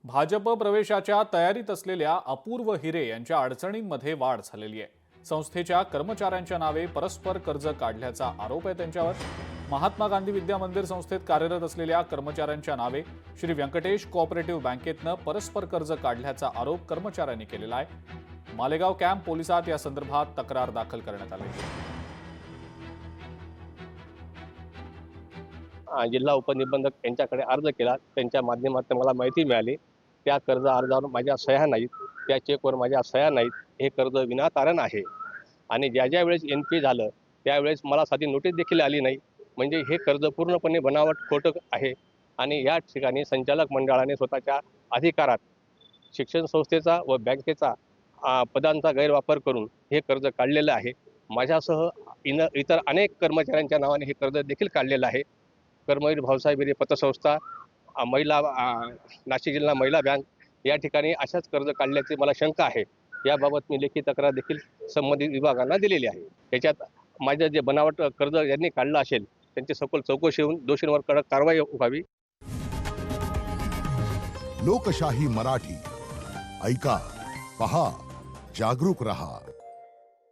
भाजप प्रवेशाच्या तयारीत असलेल्या अपूर्व हिरे यांच्या अडचणींमध्ये वाढ झालेली आहे। संस्थेच्या कर्मचाऱ्यांच्या नावे परस्पर कर्ज काढल्याचा आरोप आहे त्यांच्यावर। महात्मा गांधी विद्या मंदिर संस्थेत कार्यरत असलेल्या कर्मचाऱ्यांच्या नावे श्री व्यंकटेश कोऑपरेटिव्ह बँकेतनं परस्पर कर्ज काढल्याचा आरोप कर्मचाऱ्यांनी केलेला आहे। मालेगाव कॅम्प पोलिसात या संदर्भात तक्रार दाखल करण्यात आली आहे। जिल्हा उपनिबंधक यांच्याकडे अर्ज केला। त्यांच्या माध्यमातून मला माहिती मिळाली त्या कर्ज अर्जावर माझ्या सह्या नाहीत, त्या चेकवर माझ्या सह्या नाहीत, हे कर्ज विनातारण आहे आणि ज्या वेळेस NP झालं त्यावेळेस मला साधी नोटीस देखील आली नाही। म्हणजे हे कर्ज पूर्णपणे बनावट खोटं आहे आणि या ठिकाणी संचालक मंडळाने स्वतःच्या अधिकारात शिक्षण संस्थेचा व बँकेचा पदांचा गैरवापर करून हे कर्ज काढलेलं आहे। माझ्यासह इतर अनेक कर्मचाऱ्यांच्या नावाने हे कर्ज देखील काढलेलं आहे। कर्मवीर भाऊसाहेब हिरे पतसंस्था, महिला नाशिक जिल्हा महिला बँक या ठिकाणी अशाच कर्ज काढल्याची मला शंका आहे। याबाबत मी लेखी तक्रार देखील संबंधित विभागांना दिलेली आहे। त्याच्यात माझं जे बनावट कर्ज यांनी काढलं असेल त्यांची सखोल चौकशी होऊन दोषींवर कडक कारवाई व्हावी। लोकशाही मराठी ऐका, पहा, जागरूक रहा।